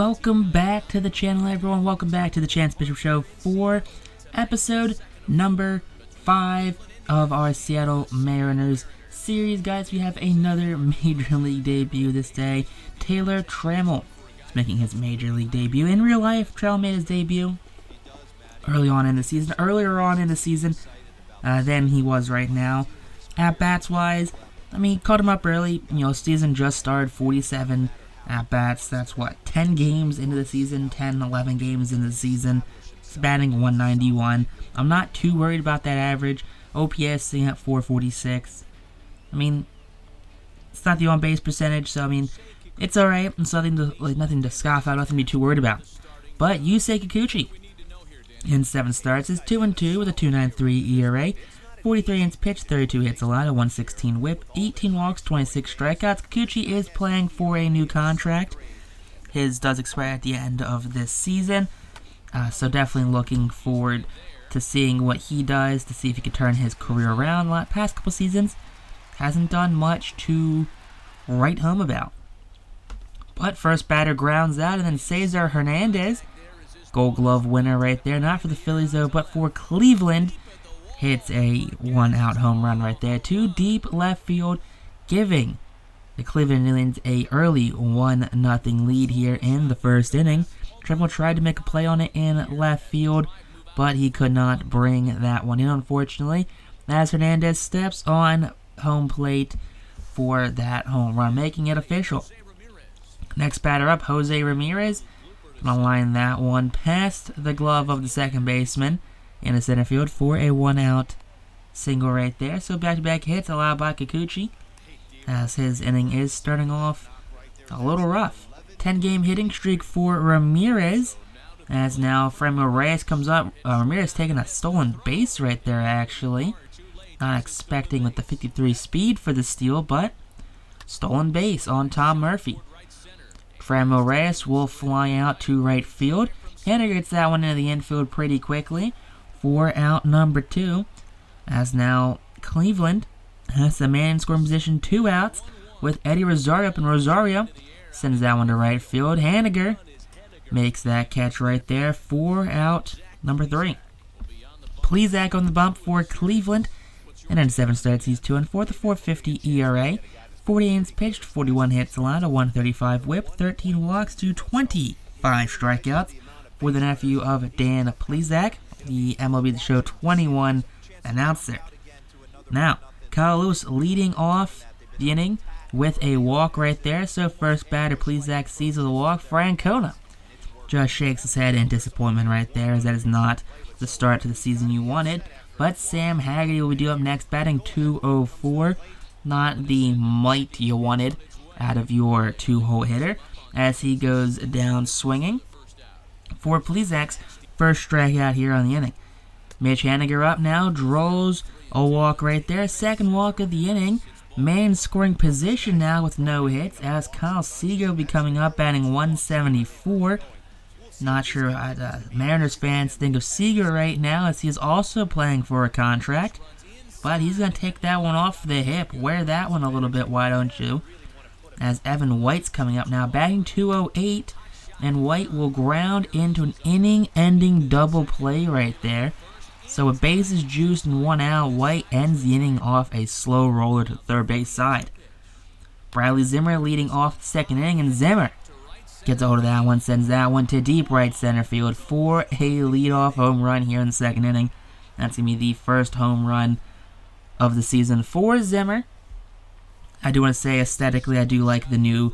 welcome back to the channel, everyone. Welcome back to the Chance Bishop Show for episode number 5 of our Seattle Mariners series. Guys, we have another Major League debut this day. Taylor Trammell is making his Major League debut. In real life, Trammell made his debut earlier on in the season than he was right now. At-bats wise, he caught him up early. Season just started, 47 at-bats. That's what, 10 games into the season, 10, 11 games into the season. He's batting 191. I'm not too worried about that average. OPS sitting at 446. It's not the on-base percentage, so it's alright. It's nothing to scoff at, nothing to be too worried about. But Yusei Kikuchi, in 7 starts, is 2-2 with a 2.93 ERA. 43 innings pitched, 32 hits allowed, a 116 whip, 18 walks, 26 strikeouts. Kikuchi is playing for a new contract. His does expire at the end of this season, so definitely looking forward to seeing what he does, to see if he can turn his career around. The past couple seasons hasn't done much to write home about. But first batter grounds out, and then Cesar Hernandez, Gold Glove winner right there, not for the Phillies though, but for Cleveland, hits a 1-out home run right there to deep left field, giving the Cleveland Indians a early 1-0 lead here in the first inning. Trammell tried to make a play on it in left field, but he could not bring that one in, unfortunately, as Hernandez steps on home plate for that home run, making it official. Next batter up, Jose Ramirez. Gonna line that one past the glove of the second baseman in the center field for a 1-out single right there. So back-to-back hits allowed by Kikuchi, as his inning is starting off a little rough. 10-game hitting streak for Ramirez, as now Fernando Tatis comes up. Ramirez taking a stolen base right there, actually. Not expecting with the 53 speed for the steal, but stolen base on Tom Murphy. Fernando Tatis will fly out to right field. Henniger gets that one into the infield pretty quickly for out number 2, as now Cleveland has the man in scoring position, 2 outs, with Eddie Rosario up, and Rosario sends that one to right field. Henniger makes that catch right there for out number 3. Plesac on the bump for Cleveland, and in 7 starts he's 2-4 with a 4.50 ERA, 40 innings pitched, 41 hits allowed, a 135 whip, 13 walks to 25 strikeouts for the nephew of Dan Plesac, the MLB The Show 21 announcer. Now, Kyle Lewis leading off the inning with a walk right there. So first batter, Plesac seizes the walk. Francona just shakes his head in disappointment right there, as that is not the start to the season you wanted. But Sam Haggerty will be due up next, batting 204. Not the might you wanted out of your 2-hole hitter, as he goes down swinging for Plesac's first strikeout here on the inning. Mitch Haniger up now, draws a walk right there. Second walk of the inning. Man scoring position now with no hits, as Kyle Seager will be coming up, batting 174. Not sure what Mariners fans think of Seager right now, as he is also playing for a contract. But he's going to take that one off the hip. Wear that one a little bit, why don't you? As Evan White's coming up now, batting 208. And White will ground into an inning-ending double play right there. So with bases juiced and 1 out, White ends the inning off a slow roller to the third base side. Bradley Zimmer leading off the second inning, and Zimmer gets a hold of that one, sends that one to deep right center field for a leadoff home run here in the second inning. That's going to be the first home run of the season for Zimmer. I do want to say aesthetically, I do like the new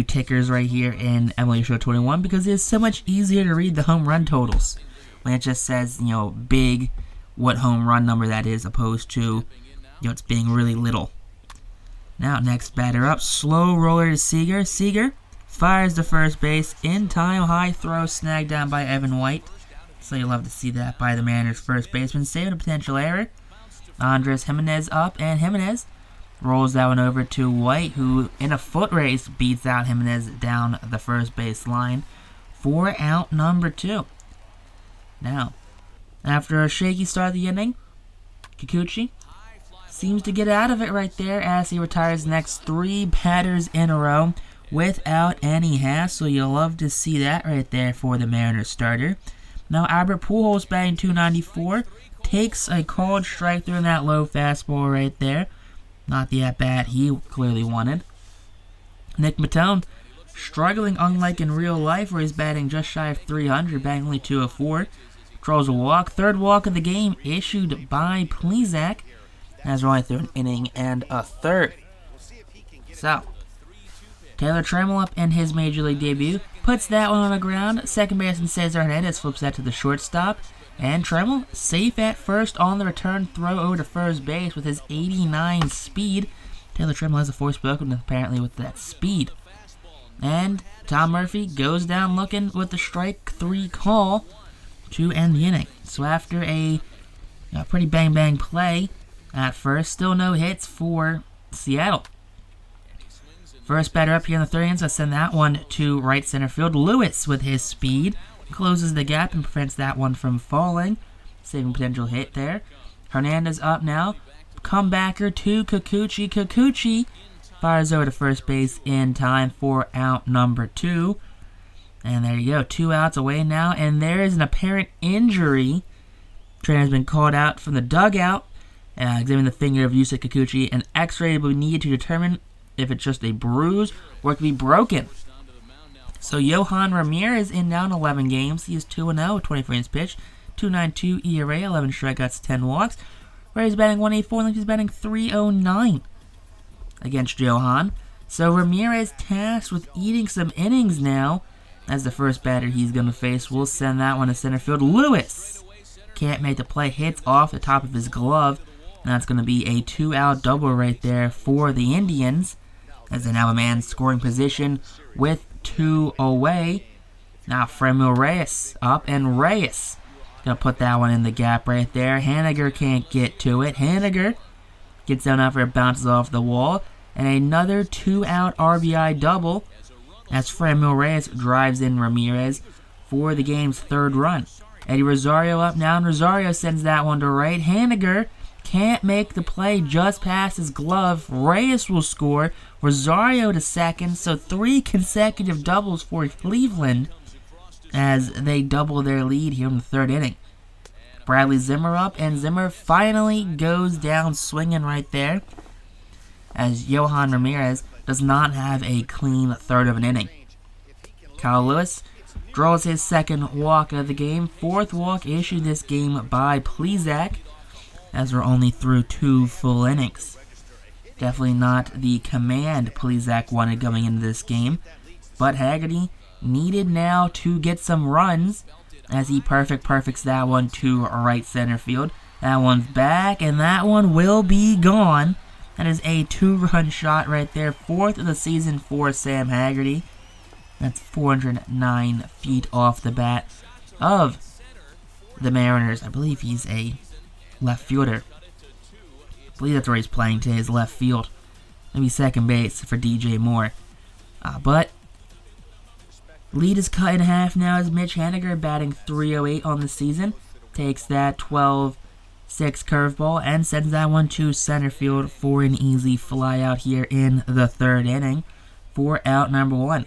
tickers right here in MLB Show 21, because it's so much easier to read the home run totals when it just says, big, what home run number that is, opposed to, it's being really little. Now, next batter up, slow roller to Seager. Seager fires to first base in time. High throw snagged down by Evan White. So you'll love to see that by the Mariners first baseman, saving a potential error. Andres Jimenez up, and Jimenez rolls that one over to White, who in a foot race beats out Jimenez down the first base line for out number 2. Now, after a shaky start of the inning, Kikuchi seems to get out of it right there, as he retires the next 3 batters in a row without any hassle. You'll love to see that right there for the Mariners starter. Now Albert Pujols batting .294. Takes a called strike through that low fastball right there. Not the at-bat he clearly wanted. Nick Maton struggling unlike in real life where he's batting just shy of 300, batting only .204. Draws a walk. Third walk of the game issued by Plesac. As running through an inning and a third. So, Taylor Trammell up in his Major League debut. Puts that one on the ground. Second baseman Cesar Hernandez flips that to the shortstop. And Trammell safe at first on the return throw over to first base with his 89 speed. Taylor Trammell has a Forspoken apparently with that speed. And Tom Murphy goes down looking with the strike 3 call to end the inning. So after a pretty bang play at first, still no hits for Seattle. First batter up here in the third inning, so I send that one to right center field. Lewis with his speed closes the gap and prevents that one from falling. Saving potential hit there. Hernandez up now. Comebacker to Kikuchi. Kikuchi fires over to first base in time for out number 2. And there you go. 2 outs away now. And there is an apparent injury. Trainer has been called out from the dugout. Examining the finger of Yusei Kikuchi. An x-ray will be needed to determine if it's just a bruise or it could be broken. So Yohan Ramirez in now in 11 games. He is 2-0, 24 innings pitched, .292 ERA, 11 strikeouts, 10 walks. Ramirez batting .184, and he's batting .309 against Yohan. So Ramirez tasked with eating some innings now as the first batter he's going to face. We'll send that one to center field. Lewis can't make the play, hits off the top of his glove. And that's going to be a 2-out double right there for the Indians as they now have a man scoring position with 2 away. Now Fremel Reyes up, and Reyes going to put that one in the gap right there. Haniger can't get to it. Haniger gets down after it bounces off the wall. And another 2-out RBI double as Fremel Reyes drives in Ramirez for the game's 3rd run. Eddie Rosario up now, and Rosario sends that one to right. Haniger can't make the play just past his glove. Reyes will score. Rosario to second. So 3 consecutive doubles for Cleveland as they double their lead here in the 3rd inning. Bradley Zimmer up, and Zimmer finally goes down swinging right there as Yohan Ramirez does not have a clean 3rd of an inning. Kyle Lewis draws his 2nd walk of the game. 4th walk issued this game by Plesac, as we're only through 2 full innings. Definitely not the command Plesac wanted going into this game, but Haggerty needed now to get some runs as he perfects that one to right center field. That one's back, and that one will be gone. That is a 2-run shot right there, 4th of the season for Sam Haggerty. That's 409 feet off the bat of the Mariners. I believe he's a left fielder. I believe that's where he's playing today, is left field. Maybe second base for DJ Moore. But lead is cut in half now as Mitch Haniger, batting .308 on the season, takes that 12-6 curveball and sends that one to center field for an easy fly out here in the 3rd inning for out number 1.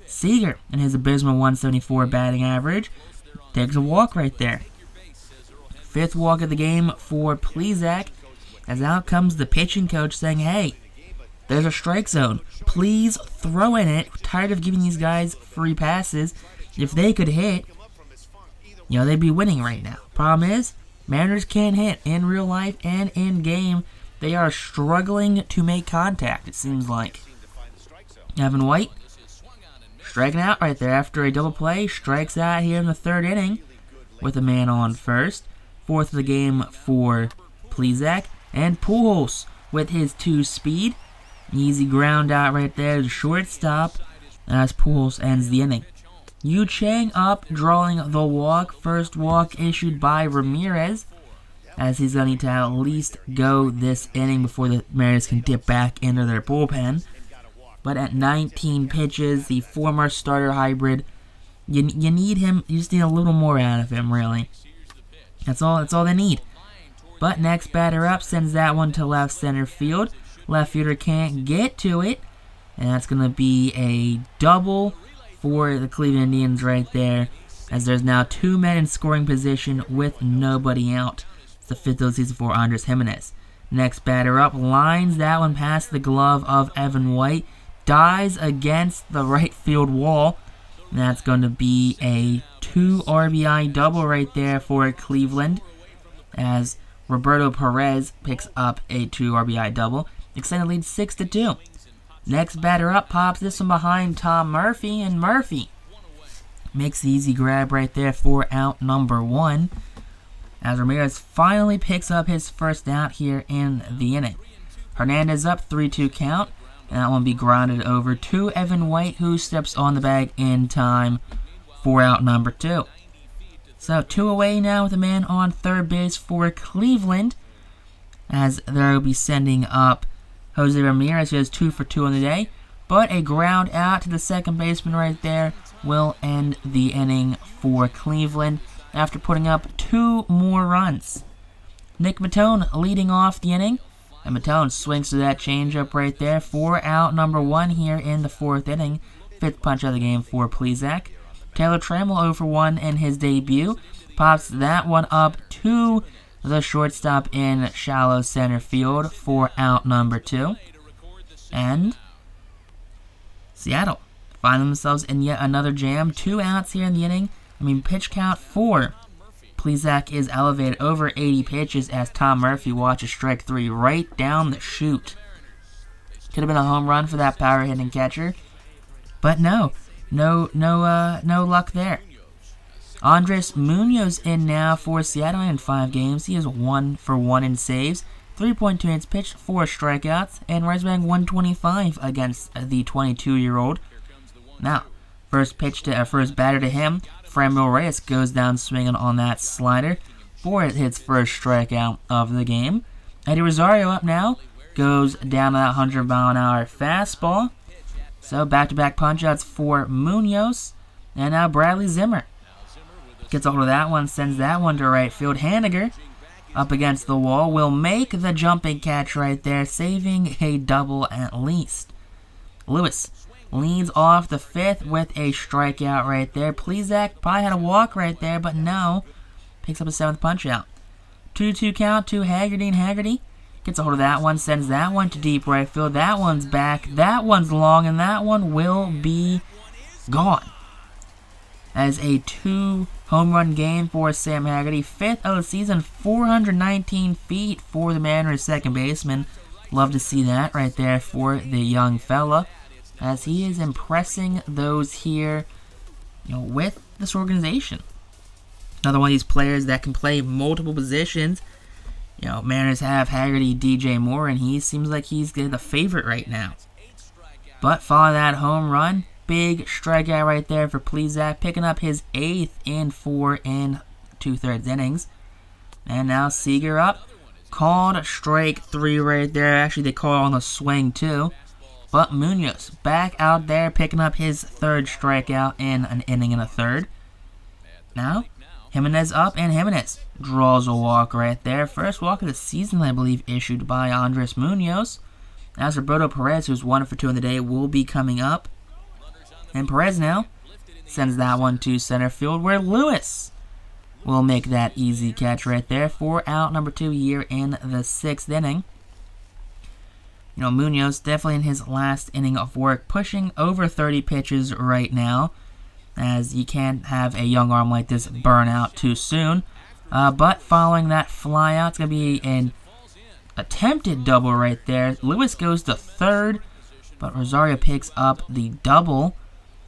Seager, in his abysmal .174 batting average, takes a walk right there. 5th walk of the game for Plesac, as out comes the pitching coach saying, hey, there's a strike zone. Please throw in it. We're tired of giving these guys free passes. If they could hit, they'd be winning right now. Problem is, Mariners can't hit in real life and in game. They are struggling to make contact, it seems like. Evan White striking out right there after a double play. Strikes out here in the 3rd inning with a man on first. 4th of the game for Plesac. And Pujols with his 2 speed. Easy ground out right there to shortstop as Pujols ends the inning. Yu Chang up, drawing the walk. First walk issued by Ramirez, as he's going to need to at least go this inning before the Mariners can dip back into their bullpen. But at 19 pitches, the former starter hybrid, you need him. You just need a little more out of him, really. That's all they need. But next batter up sends that one to left center field. Left fielder can't get to it. And that's going to be a double for the Cleveland Indians right there, as there's now 2 men in scoring position with nobody out. It's the 5th of the season for Andres Gimenez. Next batter up, lines that one past the glove of Evan White, dies against the right field wall. And that's going to be a 2 RBI double right there for Cleveland, as Roberto Perez picks up a 2 RBI double. Extended lead 6-2. Next batter up pops this one behind Tom Murphy, and Murphy makes the easy grab right there for out number 1, as Ramirez finally picks up his first out here in the inning. Hernandez up, 3-2 count, and that one be grounded over to Evan White, who steps on the bag in time for out number 2. So 2 away now with a man on third base for Cleveland, as they'll be sending up Jose Ramirez, who has 2 for 2 on the day, but a ground out to the second baseman right there will end the inning for Cleveland after putting up 2 more runs. Nick Maton leading off the inning, and Maton swings to that changeup right there for out number 1 here in the 4th inning. 5th punch of the game for Plesac. Taylor Trammell 0 for 1 in his debut, pops that one up to the shortstop in shallow center field for out number 2. And Seattle find themselves in yet another jam. 2 outs here in the inning. Pitch count 4. Plesac is elevated over 80 pitches as Tom Murphy watches strike 3 right down the chute. Could have been a home run for that power hitting catcher, but no luck there. Andres Munoz in now for Seattle in 5 games. He is 1 for 1 in saves, 3.2 innings pitched, 4 strikeouts, and right bang 125 against the 22-year-old. Now, first batter to him, Fernando Reyes goes down swinging on that slider for his first strikeout of the game. Eddie Rosario up now, goes down to that 100-mile-an-hour fastball. So back-to-back punch-outs for Munoz, and now Bradley Zimmer gets a hold of that one, sends that one to right field. Haniger, up against the wall, will make the jumping catch right there, saving a double at least. Lewis leads off the 5th with a strikeout right there. Plesac probably had a walk right there, but no. Picks up a 7th punch-out. 2-2 count to Haggerty, and Haggerty gets a hold of that one, sends that one to deep right field. That one's back, that one's long, and that one will be gone. As a 2 home run game for Sam Haggerty. 5th of the season, 419 feet for the Mariners second baseman. Love to see that right there for the young fella, as he is impressing those here, with this organization. Another one of these players that can play multiple positions. Mariners have Haggerty, DJ Moore, and he seems like he's the favorite right now. But follow that home run. Big strikeout right there for Plesac, picking up his 8th in 4 2/3 innings. And now Seager up. Called strike 3 right there. Actually, they called on the swing too. But Munoz back out there, picking up his 3rd strikeout in an inning and a 1/3. Now, Gimenez up, and Gimenez draws a walk right there. First walk of the season, I believe, issued by Andres Munoz. As Roberto Perez, who's 1 for 2 in the day, will be coming up. And Perez now sends that one to center field, where Lewis will make that easy catch right there for out number 2 here in the 6th inning. Munoz definitely in his last inning of work, pushing over 30 pitches right now, as you can't have a young arm like this burn out too soon. But following that fly out, it's going to be an attempted double right there. Lewis goes to 3rd, but Rosario picks up the double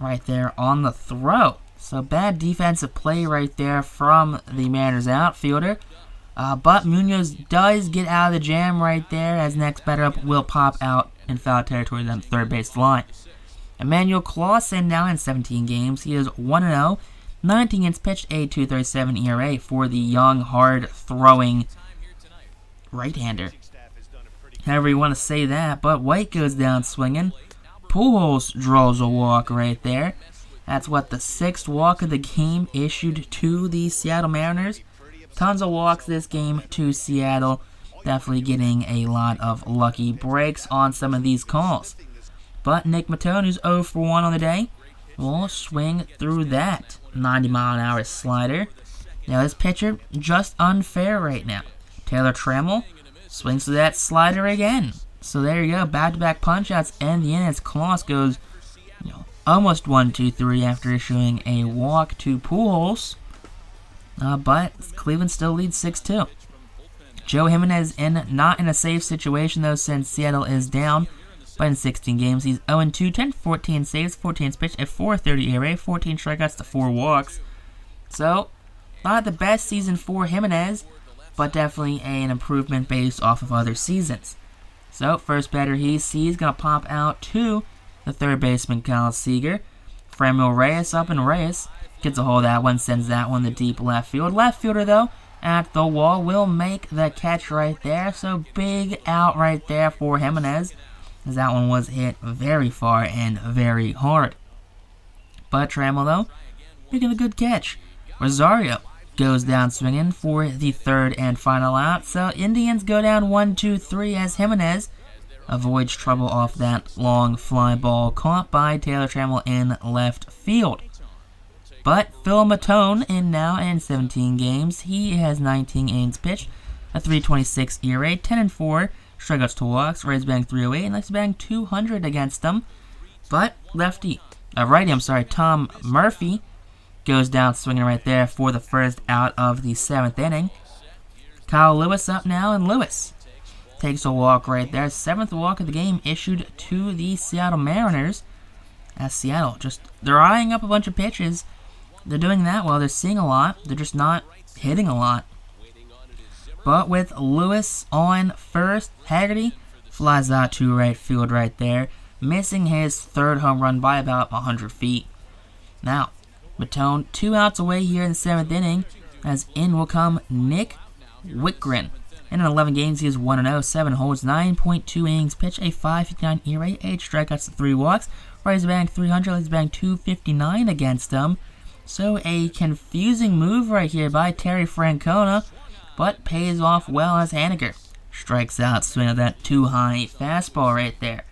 right there on the throw. So bad defensive play right there from the Mariners outfielder. But Munoz does get out of the jam right there, as next batter up will pop out in foul territory down the 3rd base line. Emmanuel Claussen now in 17 games. He is 1-0, 19 innings pitched, a 2.37 ERA for the young, hard-throwing right-hander. However you want to say that, but White goes down swinging. Pujols draws a walk right there. That's the 6th walk of the game issued to the Seattle Mariners. Tons of walks this game to Seattle. Definitely getting a lot of lucky breaks on some of these calls. But Nick Maton, who's 0 for 1 on the day, will swing through that 90-mile-an-hour slider. Now this pitcher, just unfair right now. Taylor Trammell swings to that slider again. So there you go, back-to-back punch-outs end the inning as Clause goes almost 1-2-3 after issuing a walk to Pujols. But Cleveland still leads 6-2. Joe Jimenez not in a safe situation though, since Seattle is down. But in 16 games, he's 0-2, 10 14 saves, 14 pitched, a 4.30 ERA, 14 strikeouts to 4 walks. So, not the best season for Jimenez, but definitely an improvement based off of other seasons. So, first batter he sees going to pop out to the third baseman, Kyle Seager. Emmanuel Reyes up, and Reyes gets a hold of that one, sends that one to deep left field. Left fielder, though, at the wall, will make the catch right there. So, big out right there for Jimenez, as that one was hit very far and very hard. But Trammell, though, making a good catch. Rosario goes down swinging for the third and final out. So Indians go down 1-2-3 as Jimenez avoids trouble off that long fly ball caught by Taylor Trammell in left field. But Phil Maton in 17 games. He has 19 innings pitched, a 3.26 ERA, 10-4. Strikeouts to walks, Rays batting 308, and likes to bang 200 against them. But righty, Tom Murphy goes down swinging right there for the first out of the 7th inning. Kyle Lewis up now, and Lewis takes a walk right there. 7th walk of the game issued to the Seattle Mariners. As Seattle they're eyeing up a bunch of pitches. They're doing that well. They're seeing a lot. They're just not hitting a lot. But with Lewis on first, Haggerty flies out to right field right there, missing his third home run by about 100 feet. Now, Maton 2 outs away here in the 7th inning, as in will come Nick Wittgren. In 11 games, he is 1-0, 7 holds, 9.2 innings pitched, a 5.59 ERA, 8 strikeouts to 3 walks. Rays bang 300, he's bang 259 against them. So a confusing move right here by Terry Francona, but pays off well as Haniger strikes out, swing of that too-high fastball right there.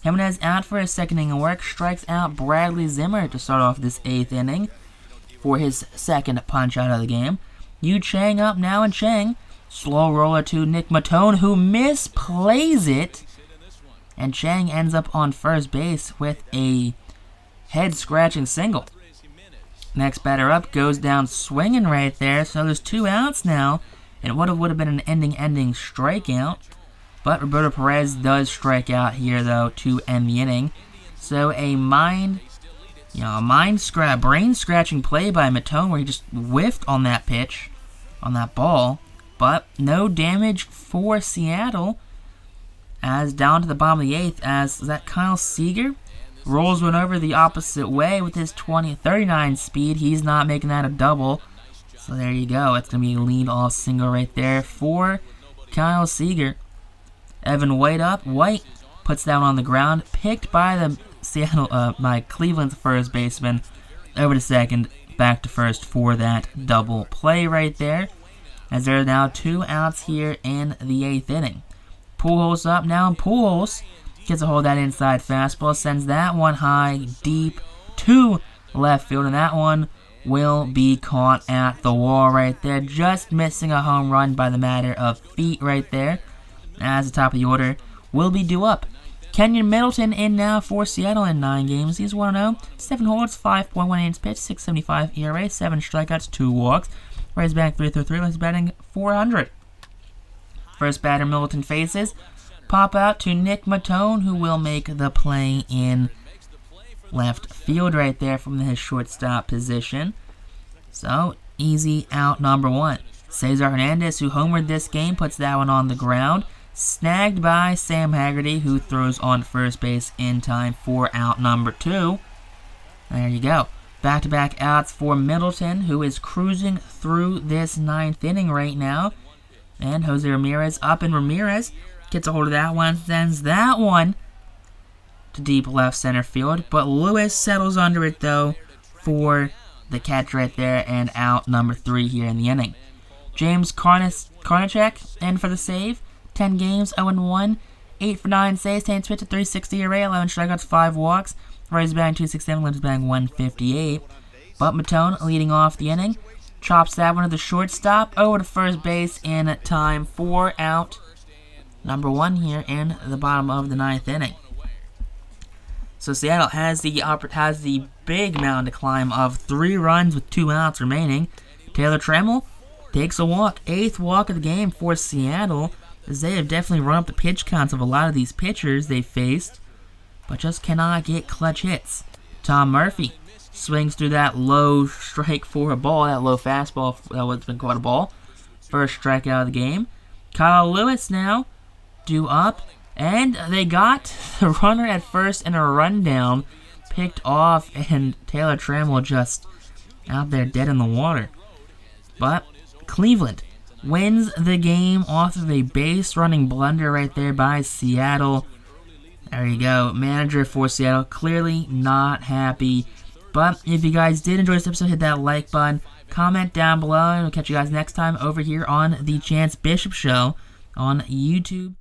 Jimenez out for his second inning of work, strikes out Bradley Zimmer to start off this 8th inning for his second punch-out of the game. Yu Chang up now, and Chang, slow roller to Nick Maton, who misplays it, and Chang ends up on first base with a head-scratching single. Next batter up goes down swinging right there, so there's 2 outs now, and would have been an ending strikeout. But Roberto Perez does strike out here, though, to end the inning. So a brain-scratching play by Maton, where he just whiffed on that pitch, on that ball. But no damage for Seattle, as down to the bottom of the 8th, as that Kyle Seager rolls one over the opposite way with his 39 speed. He's not making that a double. So there you go. It's going to be a lead-off single right there for Kyle Seager. Evan White up. White puts that one on the ground. Picked by by Cleveland's first baseman. Over to second. Back to first for that double play right there. As there are now 2 outs here in the 8th inning. Pujols up now, and Pujols gets a hold of that inside fastball, sends that one high, deep to left field, and that one will be caught at the wall right there, just missing a home run by the matter of feet right there, as the top of the order will be due up. Kenyan Middleton in now for Seattle in 9 games. He's 1-0, 7 holds, 5.1 innings pitched, 6.75 ERA, 7 strikeouts, 2 walks. Rays batting 333, he's batting 400. First batter Middleton faces. Pop out to Nick Maton, who will make the play in left field right there from his shortstop position. So, easy out number 1. Cesar Hernandez, who homered this game, puts that one on the ground. Snagged by Sam Haggerty, who throws on first base in time for out number 2. There you go. Back-to-back outs for Middleton, who is cruising through this 9th inning right now. And Jose Ramirez up, and Ramirez gets a hold of that one, sends that one to deep left center field. But Lewis settles under it, though, for the catch right there, and out number 3 here in the inning. James Karnacek in for the save. 10 games, 0-1, 8 for 9 saves, 10 pitch, 3.60 ERA, 11 strikeouts, 5 walks. Rays batting 267, Limbs batting 158. But Maton leading off the inning. Chops that one to the shortstop, over to first base in time for out number 1 here in the bottom of the 9th inning. So Seattle has the big mountain to climb of 3 runs with 2 outs remaining. Taylor Trammell takes a walk, 8th walk of the game for Seattle, as they have definitely run up the pitch counts of a lot of these pitchers they faced, but just cannot get clutch hits. Tom Murphy swings through that low strike for a ball, that low fastball that was been called a ball. First strikeout of the game. Kyle Lewis now due up, and they got the runner at first in a rundown picked off, and Taylor Trammell just out there dead in the water. But Cleveland wins the game off of a base running blunder right there by Seattle. There you go. Manager for Seattle clearly not happy. But if you guys did enjoy this episode, hit that like button, comment down below, and we'll catch you guys next time over here on the Chance Bishop Show on YouTube.